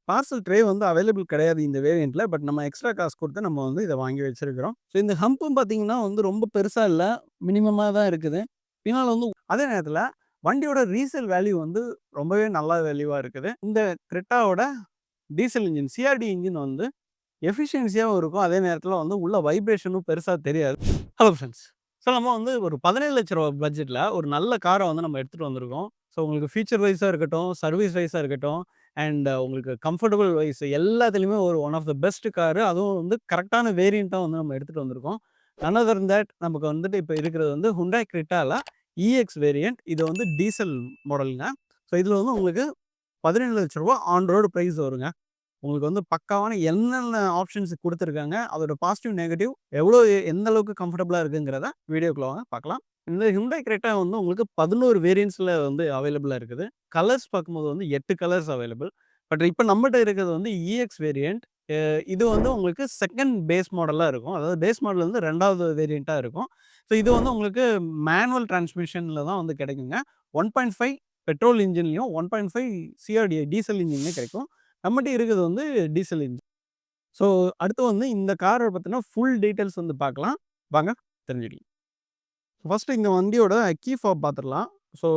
Parcel tray வந்து available கிடையாது இந்த வேரியண்ட்ல. பட் நம்ம எக்ஸ்ட்ரா காசு குடுத்து நம்ம வந்து இத வாங்கி வச்சிருக்கிறோம். ஸோ இந்த ஹம்பும் பார்த்தீங்கன்னா வந்து ரொம்ப பெருசா இல்ல. மினிமமா தான் இருக்குது. பின்னால வந்து அதே நேரத்தில வண்டியோட ரீசேல் வேல்யூ வந்து ரொம்பவே நல்ல வேல்யூவா இருக்குது. இந்த கிரெட்டாவோட டீசல் இன்ஜின், சிஆர்டி இன்ஜின் வந்து எஃபிஷியன்சியாவும் இருக்கும். அதே நேரத்தில வந்து உள்ள வைப்ரேஷனும் பெருசா தெரியாது. Hello friends. ஸோ நம்ம வந்து ஒரு ரூ. 15,00,000 பட்ஜெட்ல ஒரு நல்ல கார வந்து நம்ம எடுத்துட்டு வந்திருக்கோம். ஸோ உங்களுக்கு ஃபீச்சர் வைஸா இருக்கட்டும், சர்வீஸ் வைஸா இருக்கட்டும், அண்ட் உங்களுக்கு கம்ஃபர்டபுள் வைஸ் எல்லாத்துலயுமே ஒரு one of the best car. அதுவும் வந்து கரெக்ட்டான வேரியண்ட்டா வந்து நம்ம எடுத்துட்டு வந்திருக்கோம். நன் அதர் தென் தட் நமக்கு வந்துட்டு இப்ப இருக்கிறது வந்து Hyundai Cretaல இஎக்ஸ் வேரியண்ட். இது வந்து டீசல் மாடல்ங்க. ஸோ இதுல வந்து உங்களுக்கு ரூ. 17,00,000 ஆன் ரோட் பிரைஸ் வருங்க. உங்களுக்கு வந்து பக்காவான என்னென்ன ஆப்ஷன்ஸ் குடுத்துருக்காங்க, அதோட பாசிட்டிவ், நெகட்டிவ் எவ்வளோ எந்த அளவுக்கு கம்ஃபர்டபுளா இருக்குங்கிறத வீடியோக்குள்ள வாங்க பார்க்கலாம். இந்த Hyundai Creta வந்து உங்களுக்கு 11 வேரியண்ட்ஸ்ல வந்து அவைலபிளா இருக்குது. கலர்ஸ் பார்க்கும்போது வந்து 8 கலர்ஸ் அவைலபிள். பட் இப்ப நம்மட்ட இருக்கிறது வந்து இஎக்ஸ் வேரியண்ட். அ இது வந்து உங்களுக்கு 2ண்ட் பேஸ் மாடலா இருக்கும். அதாவது பேஸ் மாடல் வந்து 2வது வேரியண்ட்டா இருக்கும். ஸோ இது வந்து உங்களுக்கு மேனுவல் டிரான்ஸ்மிஷன்ல தான் வந்து கிடைக்குங்க. 1.5 பெட்ரோல் இன்ஜின்லயும், 1.5 சிஆர்டி டீசல் இன்ஜின்லயும் கிடைக்கும். நம்மட்ட இருக்கிறது வந்து டீசல் இன்ஜின். ஸோ அடுத்து வந்து இந்த கார பத்தின ஃபுல் டீட்டெயில்ஸ் வந்து பார்க்கலாம். வாங்க தெரிஞ்சுக்கலாம். ஃபர்ஸ்ட்டு இந்த வண்டியோட கீ ஃபாப் பார்த்துடலாம். ஸோ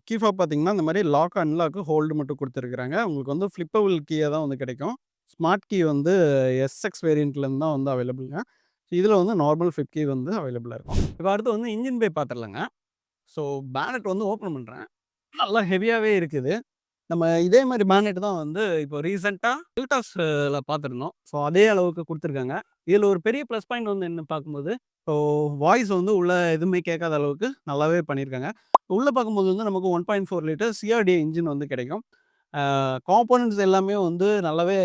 கீ ஃபாப் பார்த்தீங்கன்னா, இந்த மாரி லாக், அன்லாக், ஹோல்டு மட்டும் குடுத்துருக்காங்க. உங்களுக்கு வந்து ஃப்ளிப்பபிள் கீயா தான் வந்து கிடைக்கும். ஸ்மார்ட் கீ வந்து எஸ்எக்ஸ் வேரியண்ட்லேருந்து தான் வந்து அவைலபிள்ங்க. இதில வந்து நார்மல் ஃபிட் கீ வந்து அவைலபிளா இருக்கும். இப்ப அடுத்து வந்து இன்ஜின் பே பார்த்துடலாங்க. ஸோ பேனட் வந்து ஓப்பன் பண்றேன். நல்லா ஹெவியாவே இருக்குது. நம்ம இதே மாரி மேக்னெட் தான் வந்து இப்போ ரீசென்ட்டா Toyotaஸ்ல பார்த்துருந்தோம். ஸோ அதே அளவுக்கு குடுத்துருக்காங்க. இதில ஒரு பெரிய ப்ளஸ் பாயிண்ட் வந்து என்ன பார்க்கும்போது, இப்போ வாய்ஸ் வந்து உள்ள எதுவுமே கேட்காத அளவுக்கு நல்லாவே பண்ணியிருக்காங்க. உள்ள பார்க்கும்போது வந்து நமக்கு 1.4 லிட்டர் சிஆர்டி இன்ஜின் வந்து கிடைக்கும். காம்போனன்ட்ஸ் எல்லாமே வந்து நல்லாவே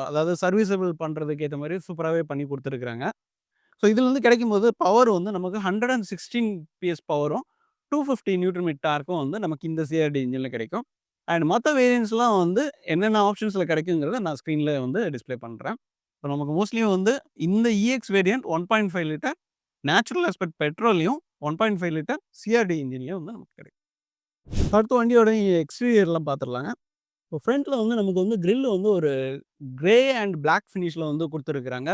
அதாவது சர்வீஸபிள் பண்றதுக்கு ஏத்த மாரி சூப்பராவே பண்ணி குடுத்துருக்காங்க. ஸோ இதில வந்து கிடைக்கும்போது பவர் வந்து நமக்கு 116 பிஎஸ் பவரும், 250 நியூட்டன் மீட்டர் டார்க்கும் வந்து நமக்கு இந்த சிஆர்டி இன்ஜின்ல கிடைக்கும். அண்ட் மத்த வேரியண்ட்ஸ்லாம் வந்து என்னென்ன ஆப்ஷன்ஸ்ல கிடைக்குங்கிறத நான் ஸ்க்ரீன்ல வந்து டிஸ்ப்ளே பண்றேன். இப்போ நமக்கு மோஸ்ட்லி வந்து இந்த EX variant 1.5 litre natural aspect பெட்ரோல்லயும், 1.5 லிட்டர் சிஆர்டி இன்ஜின்லயும் வந்து நமக்கு கிடைக்கும். அடுத்து வண்டியோட எக்ஸ்டீரியர்லாம் பார்த்துடலாங்க. இப்போ ஃப்ரண்ட்ல வந்து நமக்கு வந்து கிரில் வந்து ஒரு கிரே அண்ட் பிளாக் ஃபினிஷ்ல வந்து குடுத்துருக்காங்க.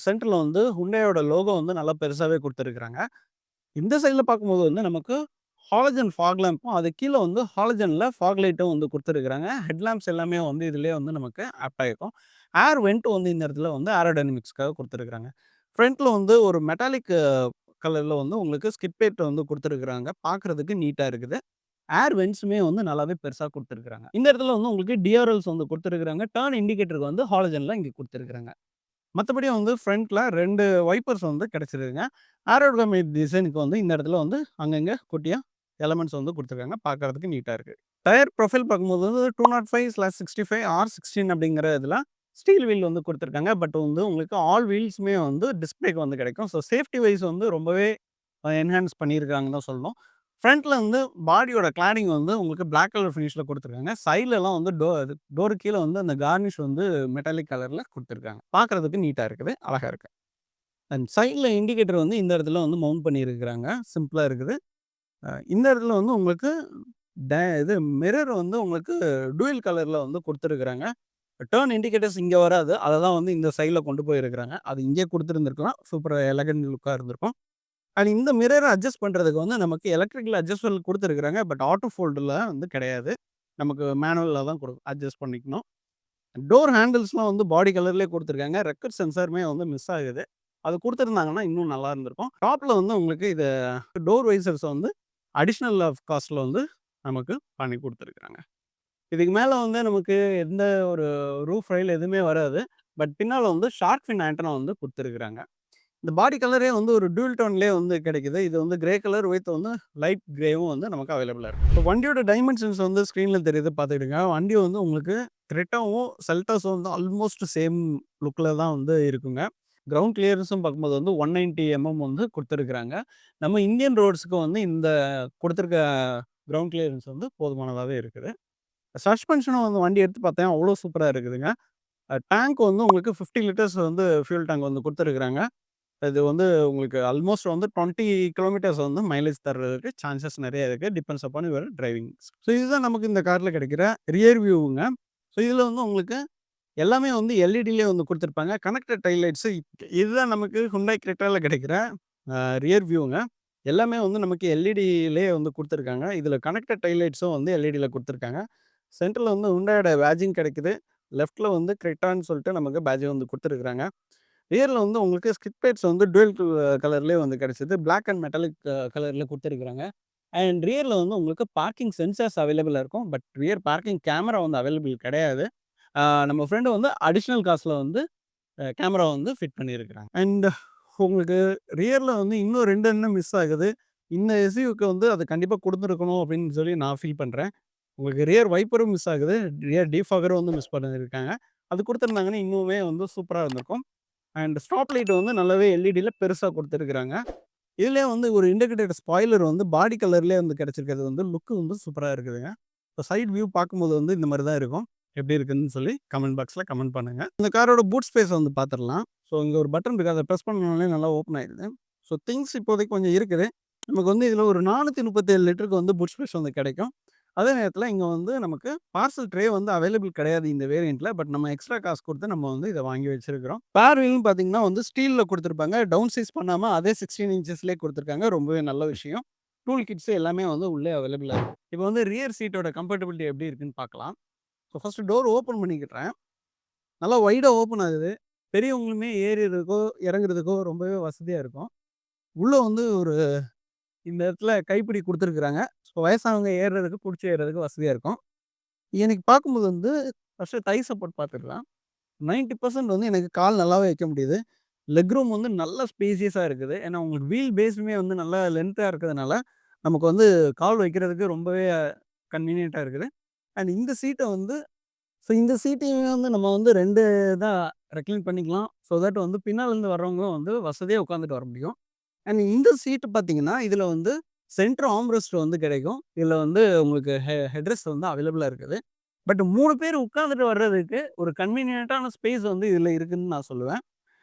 சென்டர்ல வந்து Hyundaiயோட லோகோ வந்து நல்லா பெருசாவே குடுத்துருக்காங்க. இந்த சைட்ல பார்க்கும்போது வந்து நமக்கு ஹாலஜன் ஃபாக் லேம்பும், அதுக்கு கீழ வந்து ஹாலஜன்ல ஃபாக் லைட்டும் வந்து குடுத்துருக்காங்க. ஹெட் லேம்ப்ஸ் எல்லாமே வந்து இதிலேயே வந்து நமக்கு ஆப்ட் ஆயிருக்கும். ஏர் வென்ட் வந்து இந்த இடத்துல வந்து ஏரோடைனமிக்ஸ்க்காக குடுத்துருக்காங்க. ஃப்ரண்ட்ல வந்து ஒரு மெட்டாலிக் கலர்ல வந்து உங்களுக்கு ஸ்கிட் பிளேட் வந்து குடுத்துருக்காங்க. பார்க்கறதுக்கு நீட்டா இருக்குது. ஏர் வென்ட்ஸுமே வந்து நல்லாவே பெருசா குடுத்துருக்காங்க. இந்த இடத்துல வந்து உங்களுக்கு டிஆர்எல்ஸ் வந்து குடுத்துருக்காங்க. டர்ன் இண்டிகேட்டருக்கு வந்து ஹாலஜன்ல இங்க குடுத்துருக்காங்க. மத்தபடி வந்து ஃப்ரண்ட்ல 2 வைப்பர்ஸ் வந்து கிடைச்சிருக்குங்க. ஏரோடைனமிக் டிசைனுக்கு வந்து இந்த இடத்துல வந்து அங்கங்க குட்டியா எலமெண்ட்ஸ் வந்து குடுத்துருக்காங்க. பார்க்கறதுக்கு நீட்டா இருக்கு. டயர் ப்ரொஃபைல் பார்க்கும்போது வந்து 205/65 R16 அப்படிங்கிற இதுல ஸ்டீல் வீல் வந்து குடுத்துருக்காங்க. பட் வந்து உங்களுக்கு ஆல் வீல்ஸுமே வந்து டிஸ்ப்ளேக்கு வந்து கிடைக்கும். ஸோ சேஃப்டி வைஸ் வந்து ரொம்பவே என்ஹான்ஸ் பண்ணியிருக்காங்கன்னு தான் சொல்லணும். ஃப்ரண்ட்ல வந்து பாடியோட கிளாடிங் வந்து உங்களுக்கு பிளாக் கலர் ஃபினிஷ்ல குடுத்துருக்காங்க. சைட்லலாம் வந்து டோருக்கு கீழ வந்து அந்த கார்னிஷ் வந்து மெட்டாலிக் கலர்ல குடுத்துருக்காங்க. பார்க்கறதுக்கு நீட்டா இருக்குது. அழகா இருக்கு. அண்ட் சைட்ல இண்டிகேட்டர் வந்து இந்த இடத்துல வந்து மவுண்ட் பண்ணியிருக்கிறாங்க. சிம்பிளா இருக்குது. இந்த இடத்துல வந்து உங்களுக்கு இது மிரர் வந்து உங்களுக்கு டூயல் கலர்ல வந்து குடுத்துருக்காங்க. டர்ன் இண்டிகேட்டர்ஸ் இங்க வராது. அத தான் வந்து இந்த சைட்ல கொண்டு போயிருக்கிறாங்க. அது இங்கேயே குடுத்திருந்திருக்கலாம். சூப்பர் எலகன்ட் லுக்கா இருந்திருக்கும். அண்ட் இந்த மிரர அட்ஜஸ்ட் பண்றதுக்கு வந்து நமக்கு எலக்ட்ரிக்கல் அட்ஜஸ்ட்மென்ட் குடுத்துருக்காங்க. பட் ஆட்டோ ஃபோல்டுல வந்து கிடையாது. நமக்கு மேனுவல்ல தான் அட்ஜஸ்ட் பண்ணிக்கணும். டோர் ஹேண்டில்ஸ்லாம் வந்து பாடி கலர்லயே குடுத்துருக்காங்க. ரெக்கர் சென்சாருமே வந்து மிஸ் ஆகுது. அது குடுத்திருந்தாங்கன்னா இன்னும் நல்லா இருந்திருக்கும். டாப்ல வந்து உங்களுக்கு இது டோர் வைசர்ஸ் வந்து அடிஷனல் ஆஃப் காஸ்ட்ல வந்து நமக்கு பண்ணி குடுத்துருக்காங்க. இதுக்கு மேல வந்து நமக்கு எந்த ஒரு ரூஃப் ரெயில் எதுவுமே வராது. பட் பின்னால வந்து ஷார்க் ஃபின் ஆண்டனா வந்து குடுத்துருக்காங்க. இந்த பாடி கலரே வந்து ஒரு டூயல் டோன்லயே வந்து கிடைக்குது. இது வந்து கிரே கலர் வித் வந்து லைட் கிரேவும் வந்து நமக்கு அவைலபிளா இருக்கு. இப்போ வண்டியோட டைமென்ஷன்ஸ் வந்து ஸ்க்ரீன்ல தெரியுது பார்த்துக்கிடுங்க. வண்டி வந்து உங்களுக்கு கிரெட்டாவும், செல்டாஸும் வந்து ஆல்மோஸ்ட் சேம் லுக்ல தான் வந்து இருக்குங்க. கிரவுண்ட் கிளியரன்ஸும் பார்க்கும்போது வந்து 190 வந்து குடுத்துருக்காங்க. நம்ம இந்தியன் ரோட்ஸ்க்கு வந்து இந்த குடுத்துருக்க கிரவுண்ட் கிளியரன்ஸ் வந்து போதுமானதாவே இருக்குது. சஸ்பென்ஷனும் வந்து வண்டி எடுத்து பார்த்தேன் அவ்வளோ சூப்பரா இருக்குதுங்க. டேங்க் வந்து உங்களுக்கு 50 லிட்டர்ஸ் வந்து ஃபியூல் டேங்க் வந்து குடுத்துருக்காங்க. இது வந்து உங்களுக்கு ஆல்மோஸ்ட் வந்து 20 கிலோமீட்டர்ஸ் வந்து மைலேஜ் தர்றதுக்கு சான்சஸ் நெறைய இருக்கு. Depends upon your driving. So இதுதான் நமக்கு இந்த கார்ல கிடைக்கிற ரியர் வியூங்க. ஸோ இதுல வந்து உங்களுக்கு எல்லாமே வந்து எல்இடிலே வந்து குடுத்துருப்பாங்க. கனெக்டட் டெயில் லைட்ஸு இதுதான் நமக்கு Hyundai Cretaல கிடைக்கிற ரியர் வியூங்க. எல்லாமே வந்து நமக்கு எல்இடிலே வந்து குடுத்துருக்காங்க. இதில கனெக்டட் டெயில் லைட்ஸும் வந்து எல்இடில குடுத்துருக்காங்க. சென்டர்ல வந்து Hyundaiயோட பேட்ஜிங் கிடைக்குது. லெஃப்ட்ல வந்து Cretaன்னு சொல்லிட்டு நமக்கு பேட்ஜ் வந்து குடுத்துருக்காங்க. ரியர்ல வந்து உங்களுக்கு ஸ்கிட் பிளேட்ஸ் வந்து டூயல் கலர்லேயே வந்து கிடைச்சது. பிளாக் அண்ட் மெட்டாலிக் கலர்ல குடுத்துருக்காங்க. அண்ட் ரியர்ல வந்து உங்களுக்கு பார்க்கிங் சென்சார்ஸ் அவைலபிளா இருக்கும். பட் ரியர் பார்க்கிங் கேமரா வந்து அவைலபிள் கிடையாது. நம்ம ஃப்ரெண்டு வந்து அடிஷனல் காஸ்ட்ல வந்து கேமரா வந்து ஃபிட் பண்ணியிருக்கிறாங்க. அண்ட் உங்களுக்கு ரியர்ல வந்து இன்னும் 2 என்ன மிஸ் ஆகுது. இந்த எஸ்யூவிக்கு வந்து அது கண்டிப்பா குடுத்துருக்கணும் அப்படின்னு சொல்லி நான் ஃபீல் பண்றேன். உங்களுக்கு ரியர் வைப்பரும் மிஸ் ஆகுது. ரியர் டிஃபாகரும் வந்து மிஸ் பண்ணியிருக்காங்க. அது குடுத்துருந்தாங்கன்னா இன்னுமே வந்து சூப்பரா இருந்திருக்கும். அண்ட் ஸ்டாப் லைட் வந்து நல்லாவே எல்இடில பெருசா குடுத்துருக்காங்க. இதுலயே வந்து ஒரு இண்டிகேட்டர் ஸ்பாய்லர் வந்து பாடி கலர்லயே வந்து கிடைச்சிருக்கிறது வந்து லுக் வந்து சூப்பரா இருக்குதுங்க. இப்போ சைட் வியூ பார்க்கும்போது வந்து இந்த மாரி தான் இருக்கும். எப்படி இருக்குன்னு சொல்லி கமெண்ட் பாக்ஸ்ல கமெண்ட் பண்ணுங்க. இந்த காரோட பூட் ஸ்பேஸ் வந்து பார்த்துடலாம். ஸோ இங்க ஒரு பட்டன் இருக்கு. அத பிரஸ் பண்ணோனே நல்லா ஓப்பன் ஆயிடுது. ஸோ திங்ஸ் இப்போதைக்கு கொஞ்சம் இருக்குது. நமக்கு வந்து இதுல ஒரு 437 லிட்டருக்கு வந்து பூட் ஸ்பேஸ் வந்து கிடைக்கும். அதே நேரத்துல இங்க வந்து நமக்கு பார்சல் ட்ரே வந்து அவைலபிள் கிடையாது இந்த வேரியன்ட்ல. பட் நம்ம எக்ஸ்ட்ரா காசு குடுத்து நம்ம வந்து இத வாங்கி வச்சிருக்கிறோம். ஸ்பேர் வீல்னு பார்த்தீங்கன்னா வந்து ஸ்டீல்ல குடுத்துருப்பாங்க. டவுன் சைஸ் பண்ணாம அதே 16 இன்ச்சஸ்லயே குடுத்துருக்காங்க. ரொம்பவே நல்ல விஷயம். டூல் கிட்ஸ் எல்லாமே வந்து உள்ளே அவைலபிளா இருக்கு. இப்போ வந்து ரியர் சீட்டோட கம்ஃபர்டபிலிட்டி எப்படி இருக்குன்னு பார்க்கலாம். ஸோ ஃபர்ஸ்ட் டோர் ஓப்பன் பண்ணிக்கிறேன். நல்லா வைடா ஓப்பன் ஆகுது. பெரியவங்களுமே ஏறுறதுக்கோ, இறங்குறதுக்கோ ரொம்பவே வசதியா இருக்கும். உள்ள வந்து ஒரு இந்த இடத்துல கைப்பிடி குடுத்துருக்காங்க. ஸோ வயசானவங்க ஏறுறதுக்கு, புடிச்சு ஏறுறதுக்கு வசதியா இருக்கும். எனக்கு பார்க்கும்போது வந்து ஃபர்ஸ்ட்டு தை சப்போர்ட் பார்த்துக்கலாம். 90% வந்து எனக்கு கால் நல்லாவே வைக்க முடியுது. லெக் ரூம் வந்து நல்ல ஸ்பேசியஸா இருக்குது. ஏன்னா உங்களுக்கு வீல் பேஸுமே வந்து நல்லா லென்த்தா இருக்கிறதுனால, நமக்கு வந்து கால் வைக்கிறதுக்கு ரொம்பவே கன்வீனியன்ட்டா இருக்குது. அண்ட் இந்த சீட்ட வந்து இந்த சீட்டையுமே வந்து நம்ம வந்து 2 இதா ரெக்ளைன் பண்ணிக்கலாம். ஸோ தட் வந்து பின்னாலருந்து வர்றவங்களும் வந்து வசதியா உட்காந்துட்டு வர முடியும். அண்ட் இந்த சீட் பார்த்தீங்கன்னா, இதில வந்து சென்டர் ஆர்ம்ரெஸ்ட் வந்து கிடைக்கும். இதில வந்து உங்களுக்கு ஹெட்ரெஸ்ட் வந்து அவைலபிளா இருக்குது. பட் 3 பேர் உட்கார்ந்துட்டு வர்றதுக்கு ஒரு கன்வீனியன்ட்டான ஸ்பேஸ் வந்து இதில இருக்குன்னு நான் சொல்லுவேன்.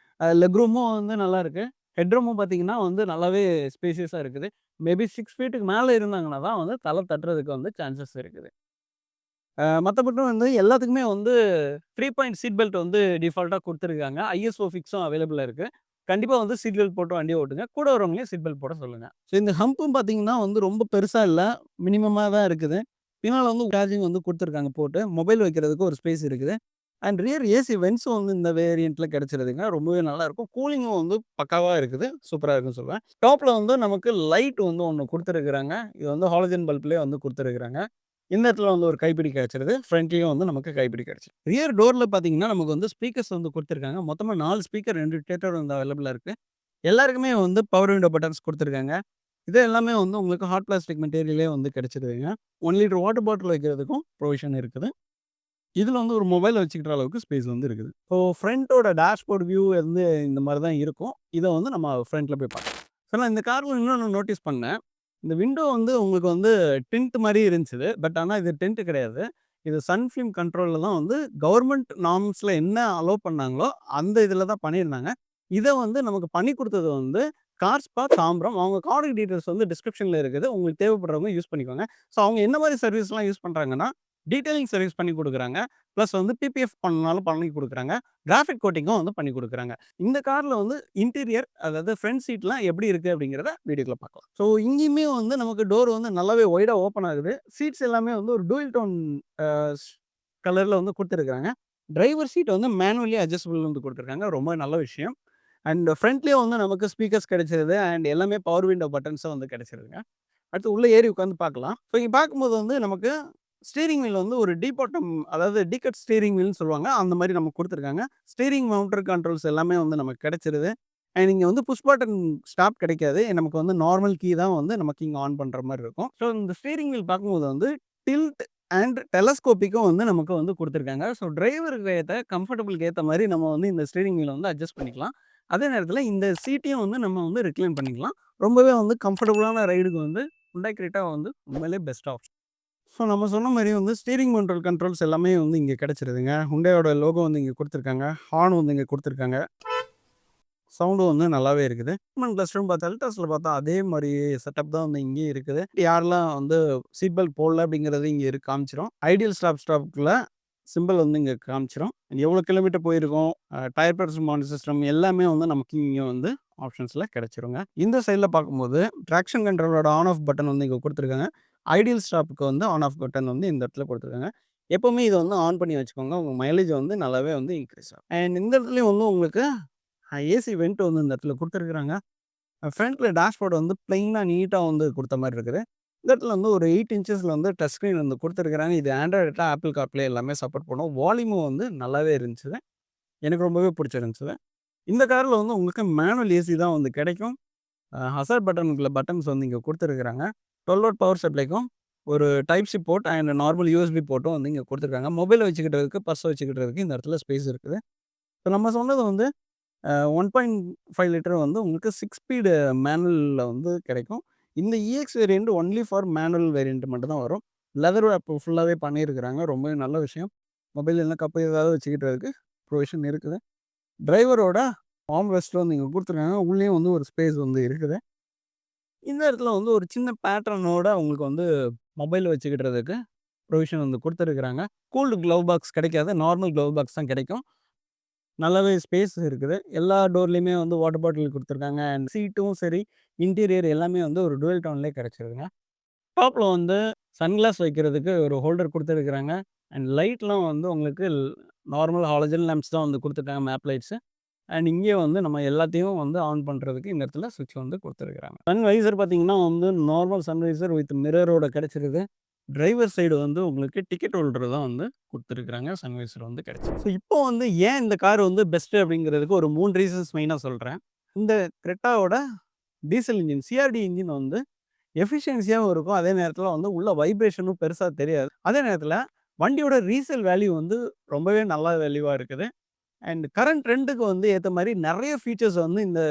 லெக் ரூமும் வந்து நல்லாயிருக்கு. ஹெட் ரூமும் பார்த்தீங்கன்னா வந்து நல்லாவே ஸ்பேசியஸா இருக்குது. மேபி 6 ஃபீட்டுக்கு மேல இருந்தாங்கன்னா தான் வந்து தல தட்டுறதுக்கு வந்து சான்சஸ் இருக்குது. மத்தபடி வந்து எல்லாத்துக்குமே வந்து 3 பாயிண்ட் சீட் பெல்ட் வந்து டிஃபால்ட்டா குடுத்துருக்காங்க. ஐஎஸ்ஓ ஃபிக்ஸும் அவைலபிளா இருக்கு. கண்டிப்பா வந்து சீட் பெல்ட் போட்டு வண்டிய ஓட்டுங்க. கூட வரவங்களையும் சீட் பெல்ட் போட சொல்லுங்க. ஸோ இந்த ஹம்பும் பார்த்தீங்கன்னா வந்து ரொம்ப பெருசா இல்ல. மினிமமா தான் இருக்குது. பின்னால வந்து சார்ஜிங் வந்து குடுத்துருக்காங்க போட்டு. மொபைல் வைக்கிறதுக்கு ஒரு ஸ்பேஸ் இருக்குது. அண்ட் ரியர் ஏசி வென்ட்ஸும் வந்து இந்த வேரியன்ட்ல கிடைச்சிருதுங்க. ரொம்பவே நல்லாயிருக்கும். கூலிங்கும் வந்து பக்காவா இருக்குது. சூப்பரா இருக்குன்னு சொல்லுவேன். டாப்ல வந்து நமக்கு லைட் வந்து ஒண்ணு குடுத்துருக்காங்க. இது வந்து ஹாலஜன் பல்ப்லயே வந்து குடுத்துருக்காங்க. இந்த இடத்துல வந்து ஒரு கைப்பிடி கிடைச்சிருது. ஃப்ரண்ட்லயும் வந்து நமக்கு கைப்பிடி கிடைச்சிருது. ரியர் டோர்ல பார்த்தீங்கன்னா, நமக்கு வந்து ஸ்பீக்கர்ஸ் வந்து குடுத்துருக்காங்க. மொத்தமா 4 ஸ்பீக்கர் 2 டேட்டர் வந்து அவைலபிளா இருக்கு. எல்லாருக்குமே வந்து பவர் விண்டோ பட்டன்ஸ் குடுத்துருக்காங்க. இது எல்லாமே வந்து உங்களுக்கு ஹாட் பிளாஸ்டிக் மெட்டீரியலே வந்து கிடைச்சிருதுங்க. 1 லிட்டர் வாட்டர் பாட்டில் வைக்கிறதுக்கும் ப்ரொவிஷன் இருக்குது. இதுல வந்து ஒரு மொபைல் வச்சுக்கிற அளவுக்கு ஸ்பேஸ் வந்து இருக்குது. ஸோ ஃப்ரண்ட்டோட டேஷ்போர்ட் வியூ வந்து இந்த மாரி தான் இருக்கும். இத வந்து நம்ம ஃப்ரண்ட்ல போய் பார்க்கலாம். ஸோ நான் இந்த கார்ல இன்னொன்னு நோட்டீஸ் பண்ணேன். இந்த விண்டோ வந்து உங்களுக்கு வந்து டிண்ட் மாரி இருந்துச்சு. பட் ஆனா இது டிண்ட் கிடையாது. இது சன் ஃபிலிம் கண்ட்ரோல்ல தான் வந்து கவர்ன்மென்ட் நார்ம்ஸ்ல என்ன அலோவ் பண்ணாங்களோ, அந்த இதில தான் பண்ணியிருந்தாங்க. இத வந்து நமக்கு பண்ணி குடுத்தது வந்து கார்ஸ்பா தாம்பரம். அவங்க கான்டாக்ட் டீட்டெயில்ஸ் வந்து டிஸ்கிரிப்ஷன்ல இருக்குது. உங்களுக்கு தேவைப்படுறவங்க யூஸ் பண்ணிக்கோங்க. ஸோ அவங்க என்ன மாரி சர்வீஸ்லாம் யூஸ் பண்றாங்கன்னா, டீட்டெயிலிங் சர்வீஸ் பண்ணி குடுக்குறாங்க. பிளஸ் வந்து பிபிஎஃப் பண்ணாலும் பண்ணி குடுக்குறாங்க. கிராஃபிக் கோட்டிங்கும் வந்து பண்ணி குடுக்குறாங்க. இந்த கார்ல வந்து இன்டீரியர் அதாவது ஃப்ரண்ட் சீட்லாம் எப்படி இருக்கு அப்படிங்கிறத வீடியோக்குள்ள பார்க்கலாம். ஸோ இங்கேயுமே வந்து நமக்கு டோர் வந்து நல்லாவே வைடா ஓப்பன் ஆகுது. சீட்ஸ் எல்லாமே வந்து ஒரு டூயல் டோன் அ ஸ் கலர்ல வந்து குடுத்துருக்காங்க. டிரைவர் சீட் வந்து மேனுவலி அட்ஜஸ்டபிள் வந்து குடுத்துருக்காங்க. ரொம்ப நல்ல விஷயம். அண்ட் ஃப்ரண்ட்லயும் வந்து நமக்கு ஸ்பீக்கர்ஸ் கிடைச்சிருது. அண்ட் எல்லாமே பவர் விண்டோ பட்டன்ஸும் வந்து கிடைச்சிருதுங்க. அடுத்து உள்ள ஏறி உட்காந்து பார்க்கலாம். ஸோ இங்க பார்க்கும்போது வந்து நமக்கு ஸ்டீரிங் வீல் வந்து ஒரு பாட்டம் அதாவது டீகட் ஸ்டீரிங் வீல்னு சொல்லுவாங்க. அந்த மாரி நமக்கு குடுத்துருக்காங்க. ஸ்டீரிங் மவுண்டர் கண்ட்ரோல்ஸ் எல்லாமே வந்து நமக்கு கிடைச்சிருது. அண்ட் இங்க வந்து புஷ் பட்டன் ஸ்டாப் கிடைக்காது. நமக்கு வந்து நார்மல் கீ தான் வந்து நமக்கு இங்க ஆன் பண்ற மாரி இருக்கும். ஸோ இந்த ஸ்டீரிங் வீல் பார்க்கும்போது வந்து டில்ட் அண்ட் டெலஸ்கோபிக்கும் வந்து நமக்கு வந்து குடுத்துருக்காங்க. ஸோ டிரைவருக்கு ஏத்த கம்ஃபர்டபிள்க்கு ஏத்த மாரி நம்ம வந்து இந்த ஸ்டீரிங் வீல வந்து அட்ஜஸ்ட் பண்ணிக்கலாம். அதே நேரத்தில இந்த சீட்டையும் வந்து நம்ம வந்து ரிக்ளைன் பண்ணிக்கலாம். ரொம்பவே வந்து கம்ஃபர்டபுளான ரைடுக்கு வந்து Hyundai Creta வந்து உண்மையிலேயே பெஸ்ட் ஆப்ஷன். ஸோ நம்ம சொன்ன மாரி வந்து ஸ்டீரிங் கண்ட்ரோல்ஸ் எல்லாமே வந்து இங்க கிடைச்சிருதுங்க. Hyundaiயோட லோகோ வந்து இங்க குடுத்துருக்காங்க. ஹார்ன் வந்து இங்க குடுத்துருக்காங்க. சவுண்டும் வந்து நல்லாவே இருக்குது. ஹியூமன் கிளஸ்டர்னு பார்த்தா எல்டாஸ்ல பார்த்தா அதே மாரி செட்டப் தான் வந்து இங்கேயும் இருக்குது. யாரெல்லாம் வந்து சீட் பெல்ட் போடல அப்படிங்கிறது இங்க காமிச்சிரும். ஐடியல் ஸ்டாப்க்குள்ள சிம்பல் வந்து இங்க காமிச்சிரும். எவ்வளோ கிலோமீட்டர் போயிருக்கோம், டயர் பிரஷர் மானிட்டர் சிஸ்டம் எல்லாமே வந்து நமக்கு இங்க வந்து ஆப்ஷன்ஸ்ல கிடைச்சிருங்க. இந்த சைட்ல பார்க்கும்போது ட்ராக்ஷன் கண்ட்ரோலோட ஆன் ஆஃப் பட்டன் வந்து இங்க குடுத்துருக்காங்க. ஐடியல் ஸ்டாப்புக்கு வந்து ஆன் ஆஃப் பட்டன் வந்து இந்த இடத்துல குடுத்துருக்காங்க. எப்பவுமே இத வந்து ஆன் பண்ணி வச்சுக்கோங்க. உங்க மைலேஜ் வந்து நல்லாவே வந்து இன்க்ரீஸ் ஆகும். அண்ட் இந்த இடத்துலயும் வந்து உங்களுக்கு ஏசி வென்ட் வந்து இந்த இடத்துல குடுத்துருக்காங்க. ஃப்ரண்ட்ல டேஷ்போர்ட் வந்து பிளெயினா நீட்டா வந்து குடுத்த மாரி இருக்குது. இந்த இடத்துல வந்து ஒரு 8 இன்ச்சஸ்ல வந்து டச் ஸ்க்ரீன் வந்து குடுத்துருக்காங்க. இது ஆண்ட்ராய்டுல ஆப்பிள் கார்ப்ளே எல்லாமே சப்போர்ட் பண்ணும். வால்யூமும் வந்து நல்லாவே இருந்துச்சு. எனக்கு ரொம்பவே பிடிச்சிருந்துச்சு. இந்த கார்ல வந்து உங்களுக்கு மேனுவல் ஏசி தான் வந்து கிடைக்கும். ஹசார்ட் பட்டனுக்குள்ள பட்டன்ஸ் வந்து இங்க குடுத்துருக்காங்க. 12 வோல்ட் பவர் சப்ளைக்கும் ஒரு type C port and normal USB போர்ட்டும் வந்து இங்க குடுத்துருக்காங்க. மொபைல் வச்சுக்கிட்டதுக்கு, பர்ஸ் வச்சுக்கிட்டதுக்கு இந்த இடத்துல ஸ்பேஸ் இருக்குது. இப்ப நம்ம சொன்னது வந்து 1.5 லிட்டர் வந்து உங்களுக்கு 6 ஸ்பீடு மேனுவல்ல வந்து கிடைக்கும். இந்த EX variant only for manual variant மட்டும் தான் வரும். லெதர் ராப் ஃபுல்லாவே பண்ணியிருக்கிறாங்க. ரொம்பவே நல்ல விஷயம். மொபைல் இல்ல கப் ஏதாவது வச்சுக்கிட்டதுக்கு ப்ரொவிஷன் இருக்குது. டிரைவரோட ஆர்ம் ரெஸ்ட் வந்து இங்க குடுத்துருக்காங்க. உள்ளேயும் வந்து ஒரு ஸ்பேஸ் வந்து இருக்குது. இந்த இடத்துல வந்து ஒரு சின்ன பேட்டர்னோட உங்களுக்கு வந்து மொபைல் வச்சுக்கிட்டதுக்கு ப்ரொவிஷன் வந்து குடுத்துருக்காங்க. கூல்டு க்ளவ் பாக்ஸ் கிடைக்காது. நார்மல் க்ளவ் பாக்ஸ் தான் கிடைக்கும். நல்லாவே ஸ்பேஸ் இருக்குது. எல்லா டோர்லயுமே வந்து வாட்டர் பாட்டில் குடுத்துருக்காங்க. அண்ட் சீட்டும் சரி, இன்டீரியர் எல்லாமே வந்து ஒரு டூயல் டோன்லயே கிடைச்சிருதுங்க. டாப்ல வந்து சன்கிளாஸ் வைக்கிறதுக்கு ஒரு ஹோல்டர் குடுத்துருக்காங்க. அண்ட் லைட்லாம் வந்து உங்களுக்கு நார்மல் ஹாலஜன் லேம்ப்ஸ் தான் வந்து குடுத்துருக்காங்க. Map lights. அண்ட் இங்கே வந்து நம்ம எல்லாத்தையும் வந்து ஆன் பண்ணுறதுக்கு இந்த இடத்துல ஸ்விட்ச் வந்து குடுத்துருக்காங்க. சன் வைசர் பார்த்தீங்கன்னா வந்து நார்மல் சன் வைசர் வித் மிரரோட கிடைச்சிருது. டிரைவர் சைடு வந்து உங்களுக்கு டிக்கெட் ஹோல்டர் தான் வந்து குடுத்துருக்காங்க. சன் வைசர் வந்து கிடைச்சிருக்கு. ஸோ இப்போ வந்து ஏன் இந்த கார் வந்து பெஸ்ட் அப்படிங்கிறதுக்கு ஒரு 3 ரீசன்ஸ் மெயினா சொல்றேன். இந்த கிரெட்டாவோட டீசல் இன்ஜின், சிஆர்டி இன்ஜின் வந்து எஃபிஷியன்சியாவும் இருக்கும். அதே நேரத்தில வந்து உள்ள வைப்ரேஷனும் பெருசா தெரியாது. அதே நேரத்தில வண்டியோட ரீசேல் வேல்யூ வந்து ரொம்பவே நல்ல வேல்யூவா இருக்குது. அண்ட் கரண்ட் ட்ரெண்டுக்கு வந்து ஏத்த மாரி நெறைய ஃபீச்சர்ஸ் வந்து இந்த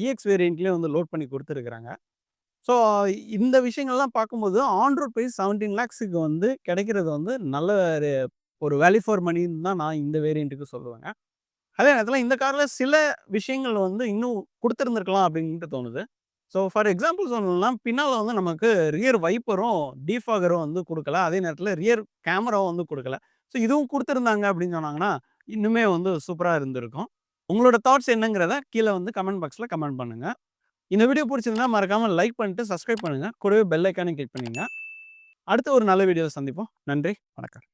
இஎக்ஸ் வேரியன்ட்லயே வந்து லோட் பண்ணி குடுத்துருக்காங்க. ஸோ இந்த விஷயங்கள்லாம் பார்க்கும்போது ஆன் ரோட் பிரைஸ் 17 லேக்ஸ்க்கு வந்து கிடைக்கிறது வந்து நல்ல ஒரு வேல்யூ ஃபார் மணின்னு தான் நான் இந்த வேரியன்ட்க்கு சொல்லுவேங்க. அதே நேரத்தில இந்த கார்ல சில விஷயங்கள் வந்து இன்னும் குடுத்திருந்திருக்கலாம் அப்படின்ட்டு தோணுது. ஸோ ஃபார் எக்ஸாம்பிள் சொல்லணும்னா, பின்னால வந்து நமக்கு ரியர் வைப்பரும், டிஃபாகரும் வந்து குடுக்கல. அதே நேரத்தில ரியர் கேமராவும் வந்து குடுக்கல. ஸோ இதுவும் குடுத்திருந்தாங்க அப்படின்னு சொன்னாங்கன்னா, இன்னுமே வந்து சூப்பரா இருந்திருக்கும். உங்களோட தாட்ஸ் என்னங்கிறத கீழ வந்து கமெண்ட் பாக்ஸ்ல கமெண்ட் பண்ணுங்க. இந்த வீடியோ புடிச்சிருந்தா மறக்காம லைக் பண்ணிட்டு சப்ஸ்கிரைப் பண்ணுங்க. கூடவே பெல் ஐகானையும் கிளிக் பண்ணிருங்க. அடுத்த ஒரு நல்ல வீடியோல சந்திப்போம். நன்றி, வணக்கம்.